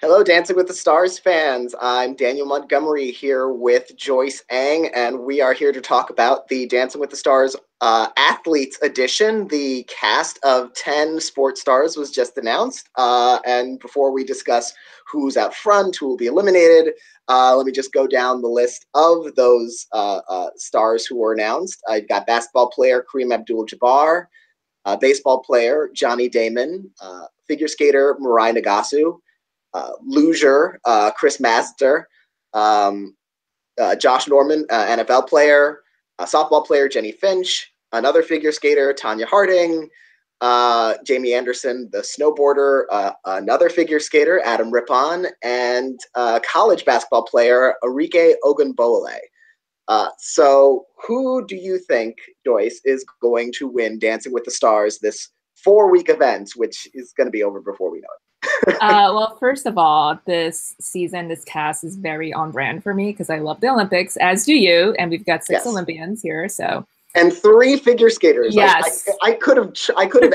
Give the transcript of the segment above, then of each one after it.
Hello, Dancing with the Stars fans. I'm Daniel Montgomery here with Joyce Eng, and we are here to talk about the Dancing with the Stars Athletes Edition. The cast of 10 sports stars was just announced. And before we discuss who's out front, who will be eliminated, let me just go down the list of those stars who were announced. I've got basketball player Kareem Abdul-Jabbar, baseball player Johnny Damon, figure skater Mirai Nagasu, luger, Chris Mazzer, Josh Norman, NFL player, softball player Jennie Finch, another figure skater Tonya Harding, Jamie Anderson, the snowboarder, another figure skater Adam Rippon, and college basketball player Arike Ogunbowale. So who do you think, Joyce, is going to win Dancing with the Stars, this 4-week event, which is going to be over before we know it? Well, first of all, this season, this cast is very on brand for me because I love the Olympics, as do you, and we've got six Olympians here, so. And 3 figure skaters. Yes, I could have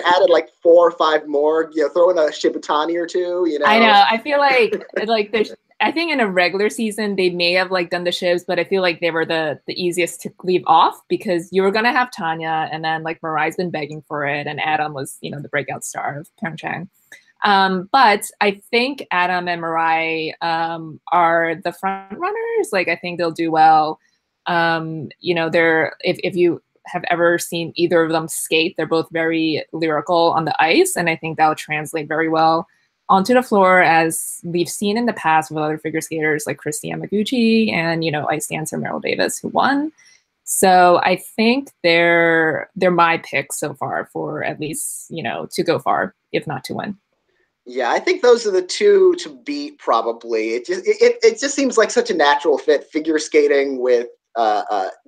added like 4 or 5 more. Throw in a Shibutani or 2. I know. I feel like there's. I think in a regular season they may have done the shows, but I feel like they were the easiest to leave off because you were gonna have Tonya, and then Mirai's been begging for it, and Adam was the breakout star of Pyeongchang. But I think Adam and Mirai are the front runners. I think they'll do well. They're if you have ever seen either of them skate, they're both very lyrical on the ice, and I think that'll translate very well onto the floor, as we've seen in the past with other figure skaters like Kristi Yamaguchi and ice dancer Meryl Davis, who won. So I think they're my pick so far for at least to go far, if not to win. Yeah, I think those are the 2 to beat. Probably it just seems like such a natural fit, figure skating with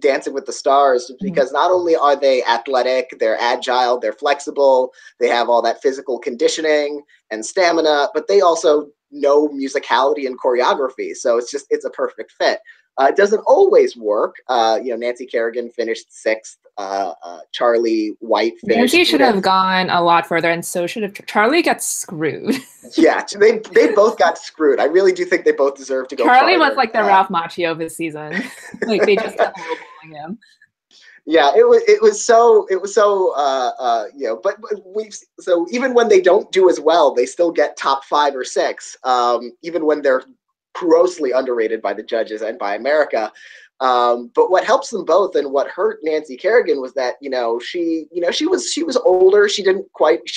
Dancing with the Stars, because not only are they athletic, they're agile, they're flexible, they have all that physical conditioning and stamina, but they also know musicality and choreography. So it's a perfect fit. It doesn't always work. Nancy Kerrigan finished 6th. Charlie White finished. Nancy should have gone a lot further, and so should have Charlie. Got screwed. Yeah, they both got screwed. I really do think they both deserve to go. Charlie was like the Ralph Macchio of his season. They just kept lowballing him. Yeah, it was so but so even when they don't do as well, they still get top 5 or 6, even when they're grossly underrated by the judges and by America. But what helps them both, and what hurt Nancy Kerrigan, was that she was older. She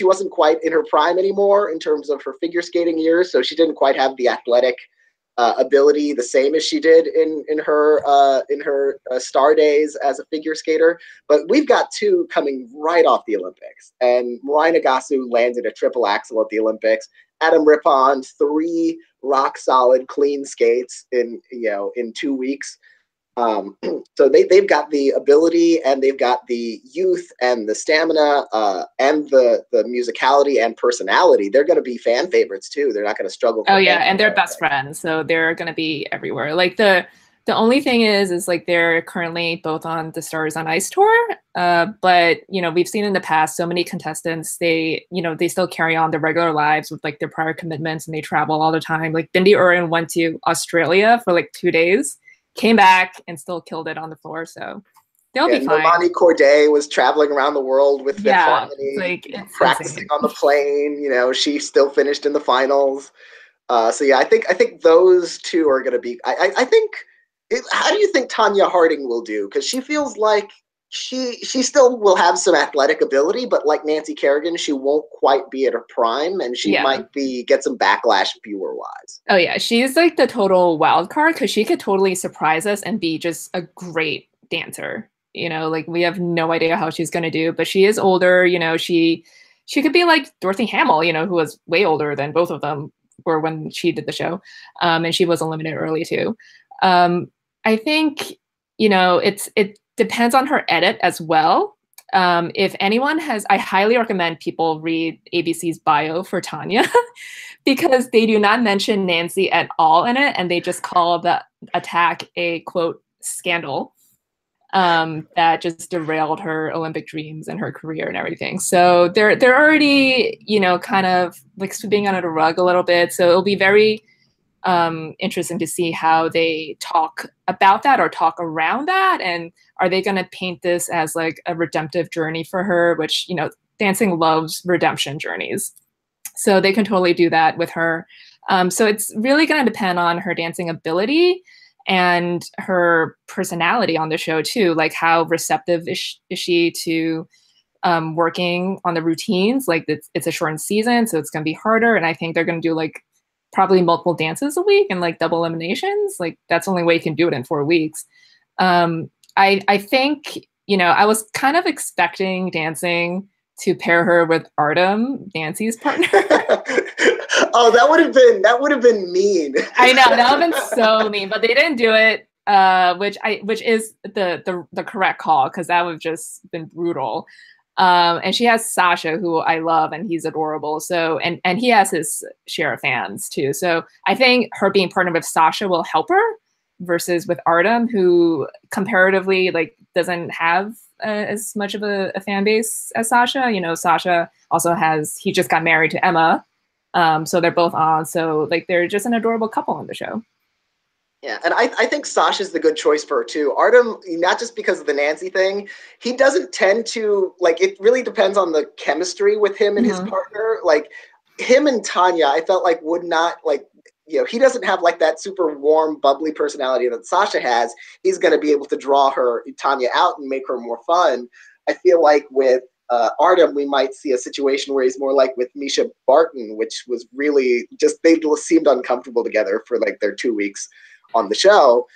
wasn't quite in her prime anymore in terms of her figure skating years, so she didn't quite have the athletic ability the same as she did in her star days as a figure skater. But we've got 2 coming right off the Olympics, and Mirai Nagasu landed a triple axel at the Olympics. Adam Rippon 3 rock solid clean skates in 2 weeks. So they've got the ability, and they've got the youth and the stamina, and the musicality and personality. They're going to be fan favorites too. They're not going to struggle. Oh yeah, and they're best friends, so they're going to be everywhere. The only thing is they're currently both on the Stars on Ice tour. But we've seen in the past so many contestants, they still carry on their regular lives with their prior commitments, and they travel all the time. Bindi Urin went to Australia for 2 days, came back, and still killed it on the floor. So they'll be fine. Normani Corday was traveling around the world with Fifth Harmony, practicing on the plane. She still finished in the finals. So yeah, I think those 2 are going to be. I think. How do you think Tonya Harding will do? Because she feels like she still will have some athletic ability, but like Nancy Kerrigan, she won't quite be at her prime, and she might get some backlash viewer wise. Oh yeah, she's the total wild card, because she could totally surprise us and be just a great dancer. We have no idea how she's gonna do, but she is older. She could be like Dorothy Hamill, who was way older than both of them were when she did the show, and she was eliminated early too. I think it depends on her edit as well. If anyone has, I highly recommend people read ABC's bio for Tonya because they do not mention Nancy at all in it, and they just call the attack a quote scandal. that just derailed her Olympic dreams and her career and everything. So they're already, you know, kind of like sweeping under the rug a little bit. So it'll be very interesting to see how they talk about that or talk around that. And are they going to paint this as like a redemptive journey for her, which, you know, dancing loves redemption journeys. So they can totally do that with her. So it's really going to depend on her dancing ability and her personality on the show too. Like how receptive is she to working on the routines? Like it's a shortened season, so it's going to be harder. And I think they're going to do like probably multiple dances a week and like double eliminations. Like that's the only way you can do it in 4 weeks. I think, you know, I was kind of expecting dancing to pair her with Artem, Nancy's partner. Oh, that would have been mean. I know, that would have been so mean, but they didn't do it, which is the correct call, because that would have just been brutal. And she has Sasha, who I love, and he's adorable. So, and he has his share of fans too. So I think her being partnered with Sasha will help her versus with Artem, who comparatively like doesn't have as much of a fan base as Sasha. You know, Sasha also he just got married to Emma. So they're both on. So like they're just an adorable couple on the show. Yeah, and I think Sasha's the good choice for her too. Artem, not just because of the Nancy thing, he doesn't tend to, like, it really depends on the chemistry with him and his partner. Like him and Tonya, I felt like would not, like, you know, he doesn't have like that super warm, bubbly personality that Sasha has. He's going to be able to draw Tonya out and make her more fun. I feel like with Artem, we might see a situation where he's more like with Misha Barton, which was really just, they seemed uncomfortable together for like their 2 weeks on the show.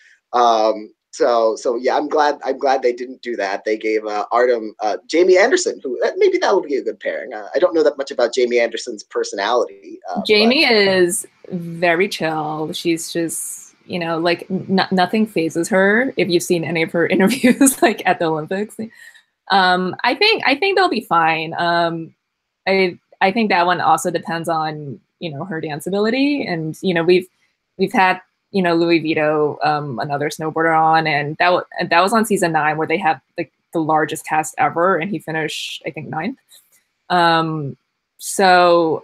So yeah, I'm glad they didn't do that. They gave Artem Jamie Anderson, who maybe that would be a good pairing. I don't know that much about Jamie Anderson's personality. Jamie is very chill. She's just, you know, like nothing phases her. If you've seen any of her interviews, like at the Olympics, I think they'll be fine. I think that one also depends on, you know, her dance ability, and you know we've had, you know, Louis Vito, another snowboarder on, and that was on season 9, where they had like the largest cast ever, and he finished, I think, 9th. So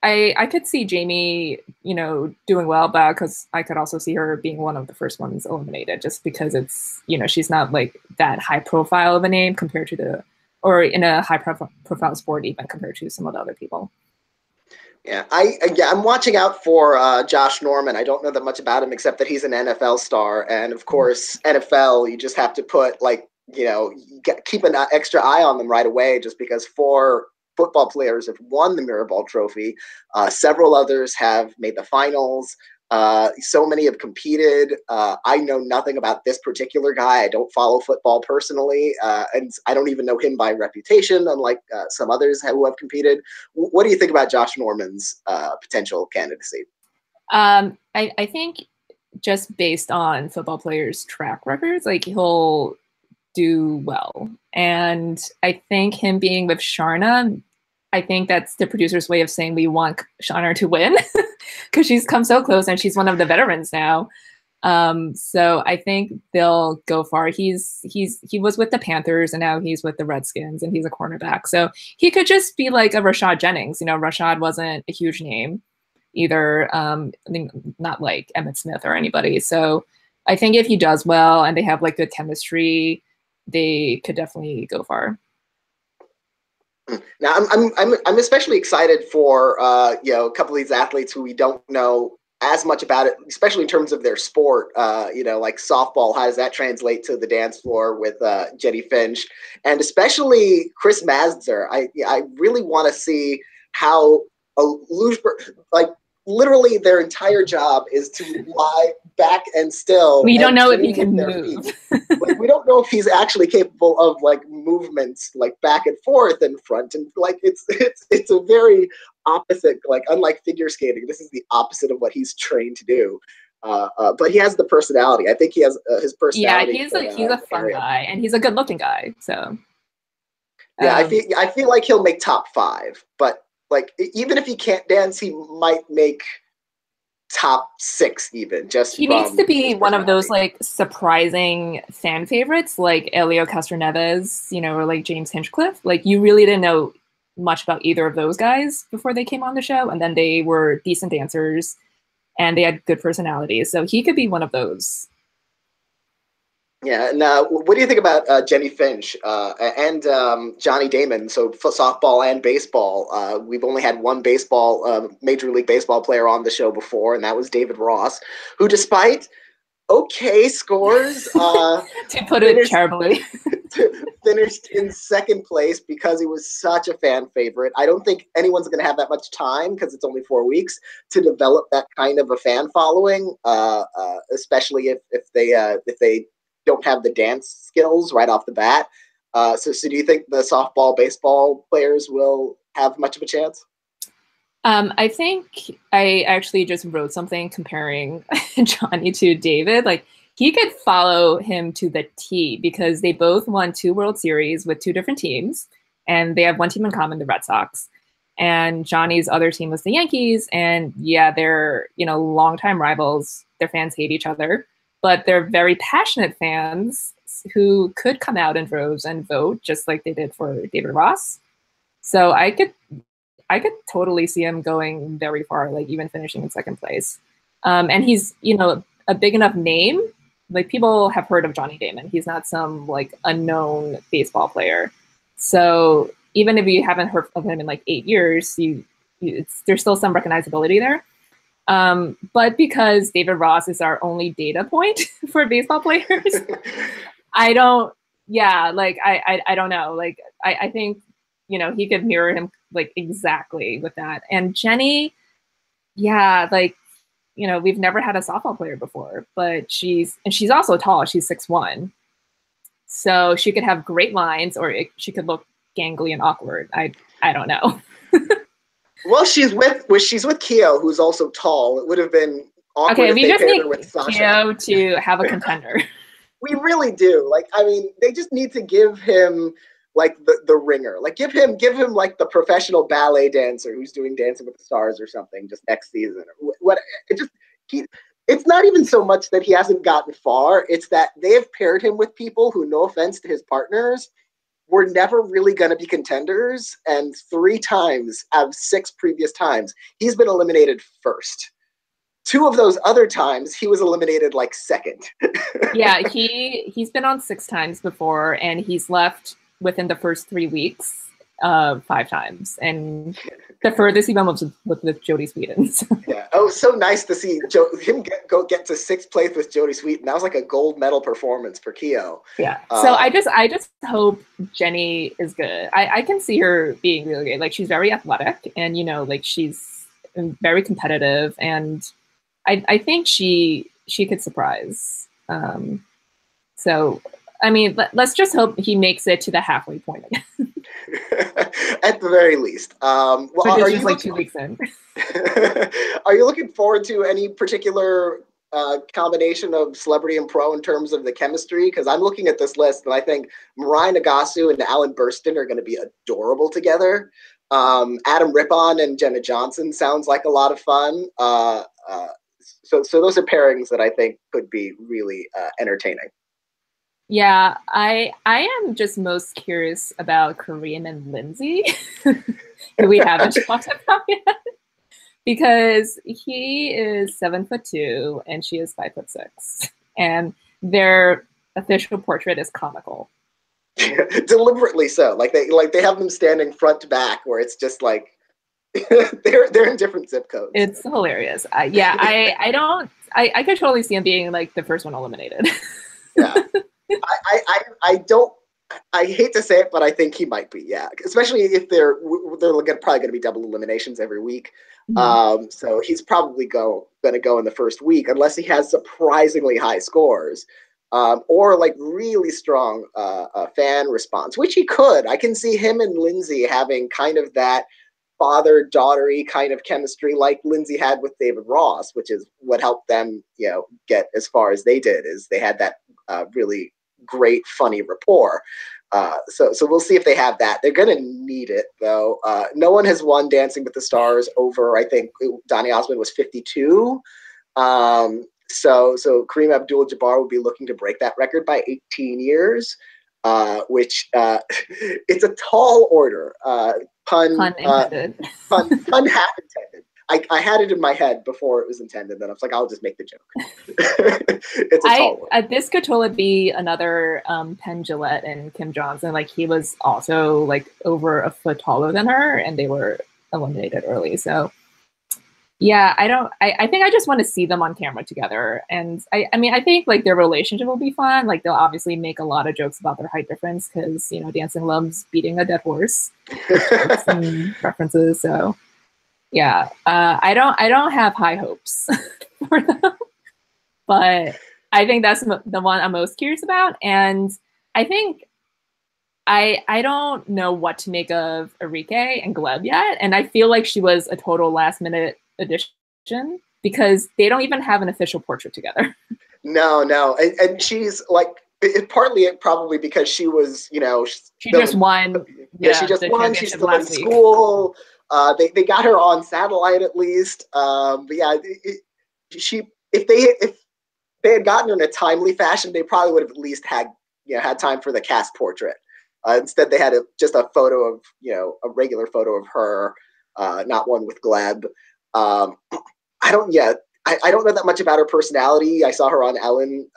I could see Jamie, you know, doing well, but because I could also see her being one of the first ones eliminated, just because it's, you know, she's not like that high profile of a name compared to or in a high profile sport even compared to some of the other people. Yeah, I'm watching out for Josh Norman. I don't know that much about him except that he's an NFL star, and of course, NFL, you just have to put, like, you know, keep an extra eye on them right away, just because 4 football players have won the Mirrorball Trophy. Several others have made the finals. So many have competed. I know nothing about this particular guy. I don't follow football personally, and I don't even know him by reputation, unlike some others who have competed. What do you think about Josh Norman's potential candidacy? I think just based on football players' track records, like he'll do well. And I think him being with Sharna, I think that's the producer's way of saying we want Sharna to win because she's come so close and she's one of the veterans now. So I think they'll go far. He was with the Panthers and now he's with the Redskins and he's a cornerback. So he could just be like a Rashad Jennings. You know, Rashad wasn't a huge name either. I think not like Emmitt Smith or anybody. So I think if he does well and they have like good chemistry, they could definitely go far. Now, I'm especially excited for you know, a couple of these athletes who we don't know as much about it, especially in terms of their sport. You know, like softball, how does that translate to the dance floor with Jennie Finch, and especially Chris Mazzer. I really want to see how a like literally their entire job is to lie back and still. We don't know if he can move. Like, we don't know if he's actually capable of like movements like back and forth and front, and like it's a very opposite, like unlike figure skating, this is the opposite of what he's trained to do. But he has the personality. I think he has his personality. Yeah, he's a fun guy and he's a good looking guy. So yeah, I feel like he'll make top 5, but like even if he can't dance, he might make top 6 even. Just he needs to be one of those like surprising fan favorites, like Elio Castroneves, you know, or like James Hinchcliffe. Like you really didn't know much about either of those guys before they came on the show, and then they were decent dancers and they had good personalities. So he could be one of those. Yeah. Now, what do you think about Jennie Finch and Johnny Damon? So for softball and baseball, we've only had one Major League Baseball player on the show before, and that was David Ross, who, despite okay scores, to put it terribly, finished in 2nd place because he was such a fan favorite. I don't think anyone's going to have that much time, because it's only 4 weeks, to develop that kind of a fan following, especially if they don't have the dance skills right off the bat. So do you think the softball, baseball players will have much of a chance? I think I actually just wrote something comparing Johnny to David. Like, he could follow him to the T, because they both won 2 World Series with 2 different teams, and they have one team in common, the Red Sox. And Johnny's other team was the Yankees, and yeah, they're, you know, longtime rivals. Their fans hate each other, but they're very passionate fans who could come out in droves and vote, just like they did for David Ross. So I could totally see him going very far, like even finishing in 2nd place. And he's, you know, a big enough name. Like, people have heard of Johnny Damon. He's not some like unknown baseball player. So even if you haven't heard of him in like 8 years, there's still some recognizability there. But because David Ross is our only data point for baseball players, I don't know. Like, I think, you know, he could mirror him like exactly with that. And Jennie, yeah, like, you know, we've never had a softball player before, but she's also tall. She's 6'1". So she could have great lines, or she could look gangly and awkward. I don't know. Well, she's with Kyo, who's also tall. It would have been awkward. Okay, if we they just paired need her with Sasha. Kyo to have a contender. We really do. Like, I mean, they just need to give him like the ringer. Like, give him like the professional ballet dancer who's doing Dancing with the Stars or something just next season. It's not even so much that he hasn't gotten far. It's that they have paired him with people who, no offense to his partners, were never really going to be contenders. And 3 times out of 6 previous times, he's been eliminated first. 2 of those other times, he was eliminated like second. Yeah, he's been on 6 times before, and he's left within the first 3 weeks 5 times. And the furthest he went was with Jodie Sweetin. So. Yeah. Oh, so nice to see him get to 6th place with Jodie Sweetin. That was like a gold medal performance for Kyo. Yeah. So I just hope Jennie is good. I can see her being really good. Like, she's very athletic, and, you know, like, she's very competitive, and I think she could surprise. So, I mean, let's just hope he makes it to the halfway point again. At the very least. Well, are you like 2 weeks in? Are you looking forward to any particular combination of celebrity and pro in terms of the chemistry? Because I'm looking at this list, and I think Mariah Agassi and Alan Burstyn are going to be adorable together. Adam Rippon and Jenna Johnson sounds like a lot of fun. So those are pairings that I think could be really entertaining. Yeah, I am just most curious about Korean and Lindsay, who we haven't talked about yet, because he is 7'2" and she is 5'6", and their official portrait is comical. Deliberately so. Like they have them standing front to back, where it's just like they're in different zip codes. It's hilarious. I could totally see him being like the first one eliminated. Yeah. I hate to say it, but I think he might be, yeah. Especially if they're probably going to be double eliminations every week. Mm-hmm. So he's probably going to go in the first week, unless he has surprisingly high scores, or like really strong fan response, which he could. I can see him and Lindsay having kind of that father-daughter-y kind of chemistry like Lindsay had with David Ross, which is what helped them, get as far as they did, is they had that really great, funny rapport. So we'll see if they have that. They're going to need it, though. No one has won Dancing with the Stars over, I think, Donny Osmond was 52. So Kareem Abdul-Jabbar will be looking to break that record by 18 years, which it's a tall order. Pun intended. Pun half intended. I had it in my head before it was intended. Then I was like, I'll just make the joke. It's a tall order. This could totally be another Penn Jillette and Kim Johnson. Like he was also like over a foot taller than her, and they were eliminated early. So yeah, I think I just want to see them on camera together. And I mean, I think like their relationship will be fun. Like they'll obviously make a lot of jokes about their height difference because, you know, dancing loves beating a dead horse. And references. So yeah, I don't have high hopes for them, but I think that's the one I'm most curious about. And I think I don't know what to make of Enrique and Gleb yet. And I feel like she was a total last minute addition because they don't even have an official portrait together. No. And she's like, partly probably because she was, you know, she just won. Yeah, she just won. She's still in school. They got her on satellite at least. But yeah, if they had gotten her in a timely fashion, they probably would have at least had time for the cast portrait. Instead, they had just a photo of, you know, a regular photo of her, not one with Gleb. I don't know that much about her personality. I saw her on Ellen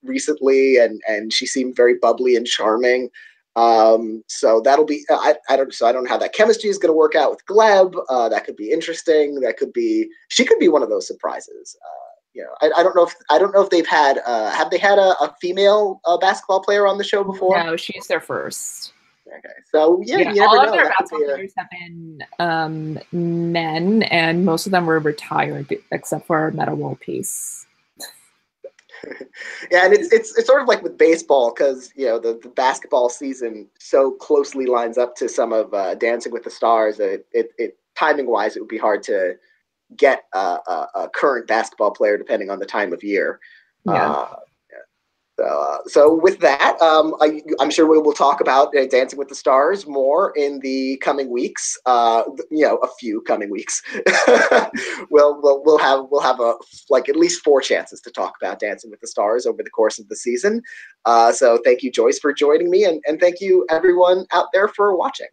recently, and she seemed very bubbly and charming. So that'll be I don't know how that chemistry is going to work out with Gleb. That could be interesting. She could be one of those surprises. You know, I don't know if they've had have they had a female basketball player on the show before? No, she's their first. Okay, so yeah, you never all know. of their basketball players have been men, and most of them were retired except for Meta World Peace. Yeah, and it's sort of like with baseball because, you know, the basketball season so closely lines up to some of Dancing with the Stars that it timing wise it would be hard to get a current basketball player depending on the time of year. Yeah. So with that, I'm sure we will talk about Dancing with the Stars more in the coming weeks. You know, a few coming weeks. we'll have at least 4 chances to talk about Dancing with the Stars over the course of the season. So thank you, Joyce, for joining me, and thank you everyone out there for watching.